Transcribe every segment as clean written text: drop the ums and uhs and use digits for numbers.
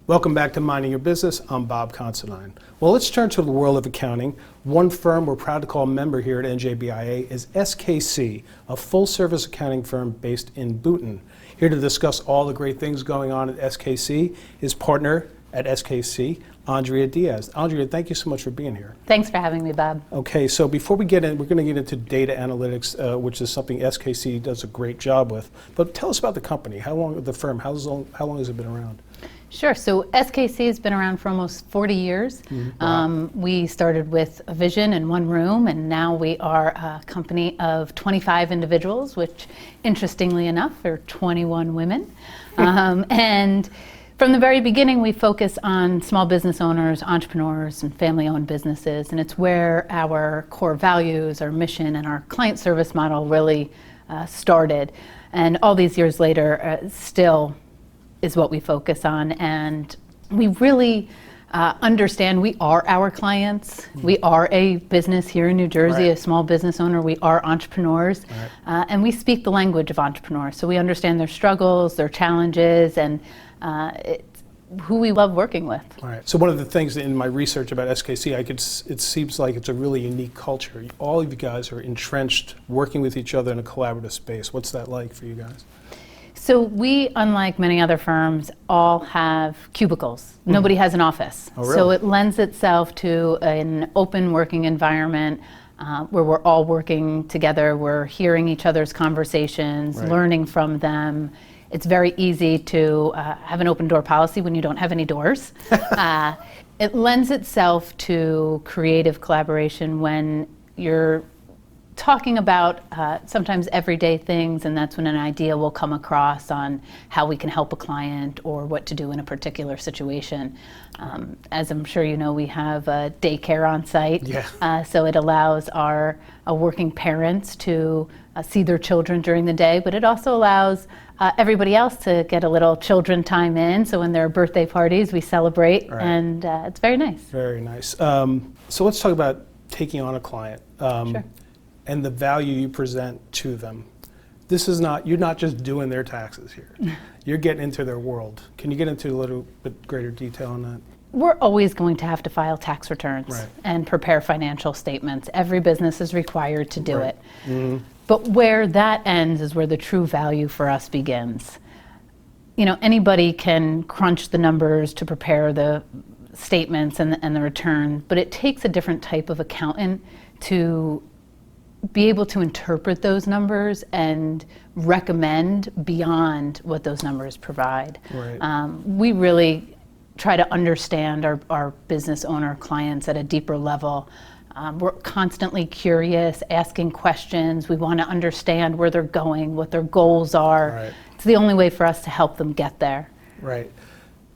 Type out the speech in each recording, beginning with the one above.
Welcome back to Minding Your Business. I'm Bob Considine. Well, let's turn to the world of accounting. One firm we're proud to call a member here at NJBIA is SKC, a full-service accounting firm based in Boonton. Here to discuss all the great things going on at SKC is partner at SKC, Andrea Diaz. Andrea, thank you so much for being here. Thanks for having me, Bob. Okay, so before we get in, we're going to get into data analytics, which is something SKC does a great job with. But tell us about the company. How long the firm? How long has it been around? Sure. So SKC has been around for almost 40 years. Wow. We started with a vision in one room, and now we are a company of 25 individuals, which, interestingly enough, are 21 women. And from the very beginning, we focus on small business owners, entrepreneurs, and family-owned businesses, and it's where our core values, our mission, and our client service model really started. And all these years later, still is what we focus on, and we really understand we are our clients. We are a business here in New Jersey, a small business owner. We are entrepreneurs, and we speak the language of entrepreneurs. So we understand their struggles, their challenges, and it's who we love working with. All right. So one of the things in my research about SKC, it seems like it's a really unique culture. All of you guys are entrenched, working with each other in a collaborative space. What's that like for you guys? So we, unlike many other firms, all have cubicles. Nobody has an office. Oh, really? So it lends itself to an open working environment where we're all working together. We're hearing each other's conversations, learning from them. It's very easy to have an open door policy when you don't have any doors. It lends itself to creative collaboration when you're talking about sometimes everyday things, and that's when an idea will come across on how we can help a client or what to do in a particular situation. As I'm sure you know, we have a daycare on site, so it allows our working parents to see their children during the day, but it also allows everybody else to get a little children time in, so when there are birthday parties, we celebrate, and it's very nice. Very nice. So let's talk about taking on a client. Sure. And the value you present to them. You're not just doing their taxes here. You're getting into their world. Can you get into a little bit greater detail on that? We're always going to have to file tax returns and prepare financial statements. Every business is required to do it. But where that ends is where the true value for us begins. You know, anybody can crunch the numbers to prepare the statements and the return, but it takes a different type of accountant to be able to interpret those numbers and recommend beyond what those numbers provide. We really try to understand our business owner clients at a deeper level. We're constantly curious, asking questions. We want to understand where they're going, what their goals are. It's the only way for us to help them get there. Right.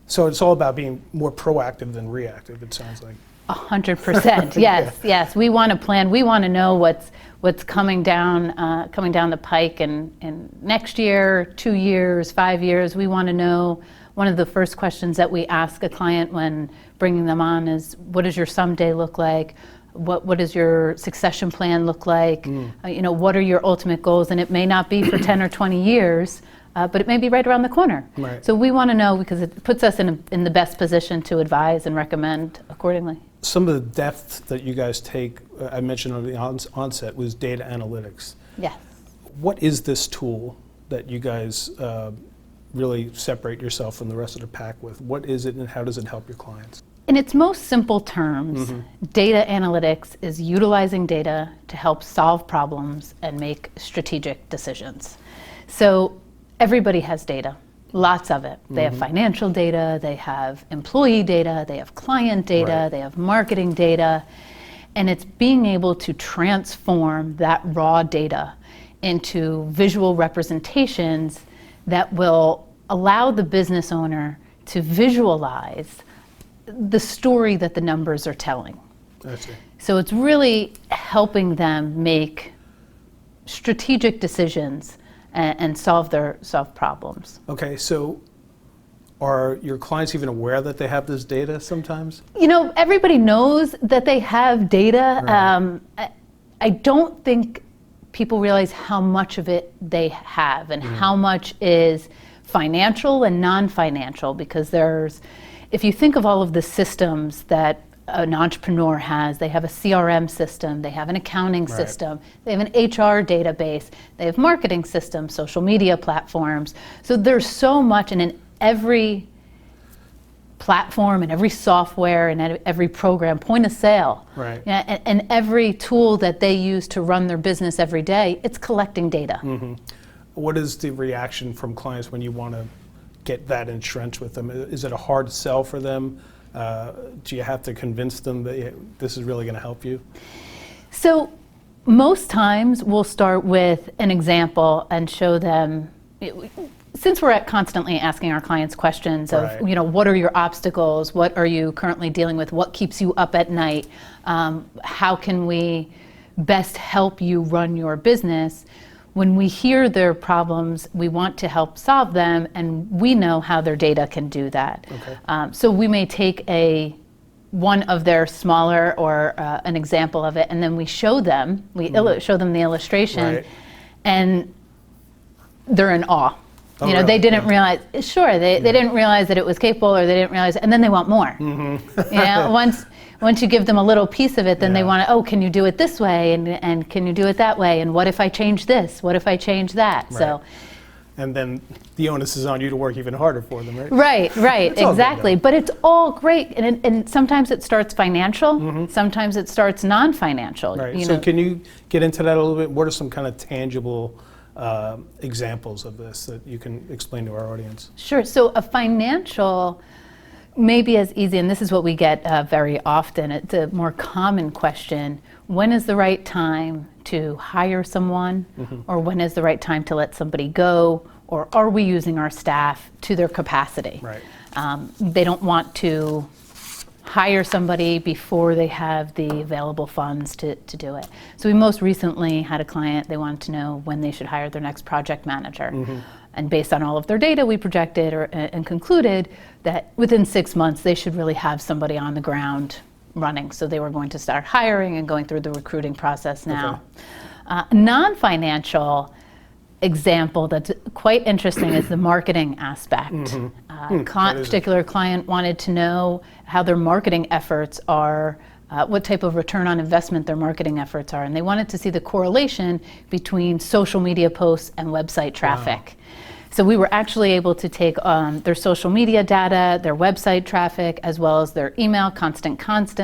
So it's all about being more proactive than reactive, it sounds like. 100%. Yes. We want to plan. We want to know what's coming down the pike in next year, 2 years, 5 years. We want to know. One of the first questions that we ask a client when bringing them on is, what does your someday look like? What does your succession plan look like? What are your ultimate goals? And it may not be for 10 or 20 years, but it may be right around the corner. So we want to know because it puts us in the best position to advise and recommend accordingly. Some of the depth that you guys take, I mentioned on the onset, was data analytics. Yes. What is this tool that you guys really separate yourself from the rest of the pack with? What is it and how does it help your clients? In its most simple terms, data analytics is utilizing data to help solve problems and make strategic decisions. So everybody has data. Lots of it. They have financial data, they have employee data, they have client data, they have marketing data, and it's being able to transform that raw data into visual representations that will allow the business owner to visualize the story that the numbers are telling. I see. So it's really helping them make strategic decisions and solve problems. Okay, so are your clients even aware that they have this data sometimes? You know, everybody knows that they have data. I don't think people realize how much of it they have and how much is financial and non-financial, because if you think of all of the systems that an entrepreneur has, they have a CRM system, they have an accounting system, they have an HR database, they have marketing systems, social media platforms. So there's so much, and in every platform and every software and every program, point of sale, and every tool that they use to run their business every day, it's collecting data. What is the reaction from clients when you want to get that entrenched with them? Is it a hard sell for them? Do you have to convince them that this is really going to help you? So most times we'll start with an example and show them, since we're constantly asking our clients questions of, what are your obstacles? What are you currently dealing with? What keeps you up at night? How can we best help you run your business? When we hear their problems, we want to help solve them, and we know how their data can do that. So we may take one of their smaller or an example of it, and then we show them, show them the illustration, and they're in awe. Really? They didn't realize, they didn't realize that it was capable, or they didn't realize, and then they want more. Once you give them a little piece of it, then they want to, can you do it this way, and can you do it that way, and what if I change this? What if I change that? So, and then the onus is on you to work even harder for them, right? Right, exactly. But it's all great, and sometimes it starts financial, sometimes it starts non-financial. So can you get into that a little bit? What are some kind of tangible examples of this that you can explain to our audience? Sure. So a financial may be as easy, and this is what we get very often. It's a more common question: when is the right time to hire someone, or when is the right time to let somebody go, or are we using our staff to their capacity? They don't want to hire somebody before they have the available funds to do it. So we most recently had a client, they wanted to know when they should hire their next project manager. And based on all of their data, we projected and concluded that within 6 months, they should really have somebody on the ground running. So they were going to start hiring and going through the recruiting process now. Non-financial example that's quite interesting is the marketing aspect. Particular client wanted to know how their marketing efforts are, what type of return on investment their marketing efforts are, and they wanted to see the correlation between social media posts and website traffic. So we were actually able to take their social media data, their website traffic, as well as their email, constant contact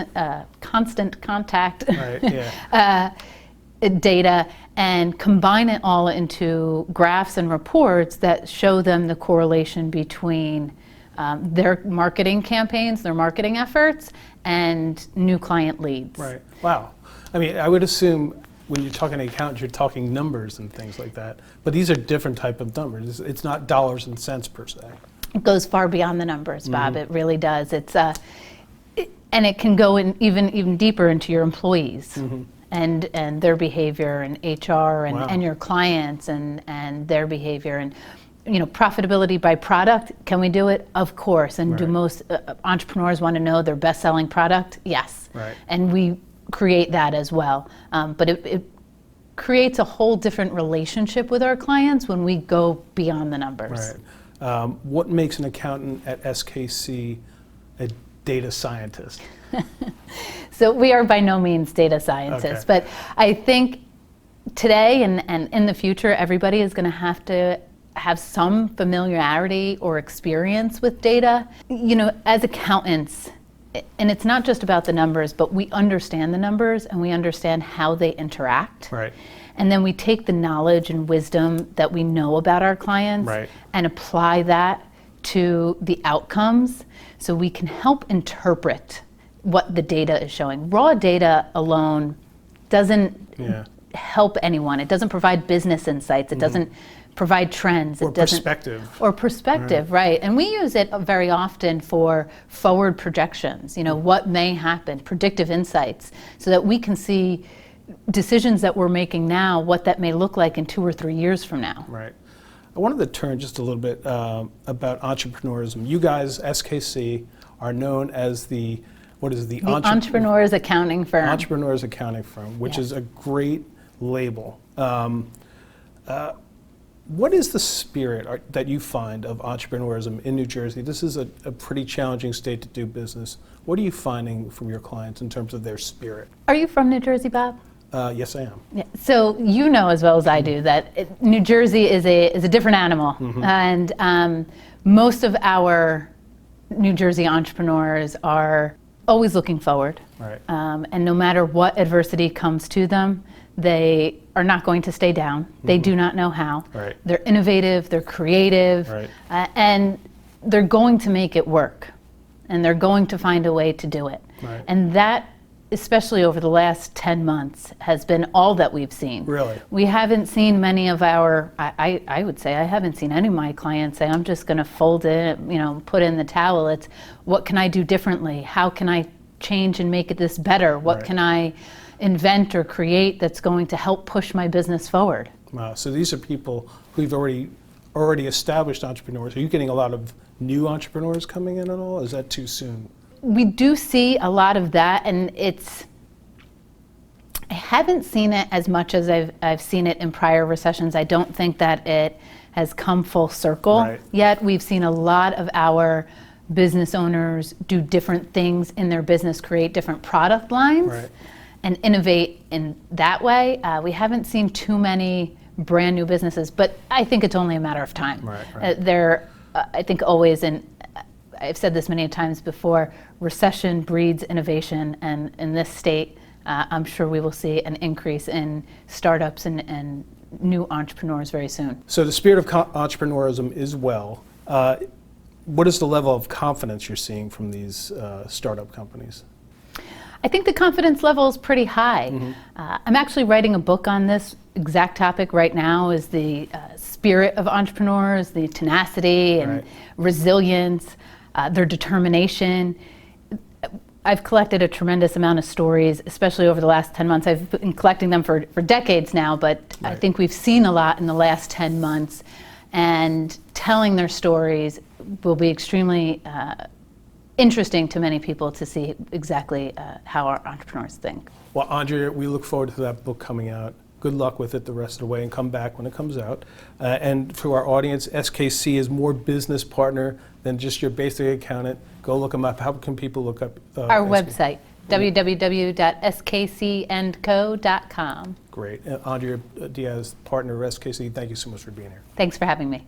data, and combine it all into graphs and reports that show them the correlation between their marketing campaigns, their marketing efforts, and new client leads. Wow. I mean, I would assume when you're talking to accountants, you're talking numbers and things like that. But these are different type of numbers. It's not dollars and cents per se. It goes far beyond the numbers, Bob. It really does. It's and it can go in even deeper into your employees and their behavior, and HR and your clients and their behavior, and profitability by product. Can we do it? Of course. And do most entrepreneurs want to know their best-selling product? Yes. And we create that as well. But it creates a whole different relationship with our clients when we go beyond the numbers. What makes an accountant at SKC a data scientist? So we are by no means data scientists, but I think today and in the future, everybody is going to have some familiarity or experience with data. As accountants, and it's not just about the numbers, but we understand the numbers and we understand how they interact. And then we take the knowledge and wisdom that we know about our clients and apply that to the outcomes, so we can help interpret what the data is showing. Raw data alone doesn't help anyone. It doesn't provide business insights. It doesn't provide trends. Or perspective. Or perspective, right. And we use it very often for forward projections, what may happen, predictive insights, so that we can see decisions that we're making now, what that may look like in 2 or 3 years from now. I wanted to turn just a little bit about entrepreneurism. You guys, SKC, are known as the Entrepreneurs Accounting Firm. Entrepreneurs Accounting Firm, which is a great label. What is the spirit that you find of entrepreneurism in New Jersey? This is a pretty challenging state to do business. What are you finding from your clients in terms of their spirit? Are you from New Jersey, Bob? Yes, I am. Yeah. So you know as well as I do that New Jersey is a different animal, and most of our New Jersey entrepreneurs are always looking forward, Right. And no matter what adversity comes to them, they are not going to stay down. They do not know how. Right. They're innovative, they're creative, Right. And they're going to make it work, and they're going to find a way to do it. Right. And that, especially over the last 10 months, has been all that we've seen. Really? We haven't seen many of our, I would say, I haven't seen any of my clients say, I'm just going to fold it, put in the towel. It's, what can I do differently? How can I change and make this better? What Right. can I invent or create that's going to help push my business forward? Wow. So these are people who've already established entrepreneurs. Are you getting a lot of new entrepreneurs coming in at all? Is that too soon? We do see a lot of that, and I haven't seen it as much as I've seen it in prior recessions. I don't think that it has come full circle Right. yet. We've seen a lot of our business owners do different things in their business, create different product lines, Right. and innovate in that way. We haven't seen too many brand new businesses, but I think it's only a matter of time. Right. They're, I think, always, and I've said this many times before, recession breeds innovation, and in this state, I'm sure we will see an increase in startups and new entrepreneurs very soon. So the spirit of entrepreneurism is well. What is the level of confidence you're seeing from these startup companies? I think the confidence level is pretty high. I'm actually writing a book on this exact topic right now, is the spirit of entrepreneurs, the tenacity and Right. resilience, their determination. I've collected a tremendous amount of stories, especially over the last 10 months. I've been collecting them for decades now, but I Right. think we've seen a lot in the last 10 months, and telling their stories will be extremely interesting to many people to see exactly how our entrepreneurs think. Well, Andrea, we look forward to that book coming out. Good luck with it the rest of the way, and come back when it comes out. And to our audience, SKC is more business partner than just your basic accountant. Go look them up. How can people look up Our SK? website, www.skcandco.com. Great. Andrea Diaz, partner of SKC, thank you so much for being here. Thanks for having me.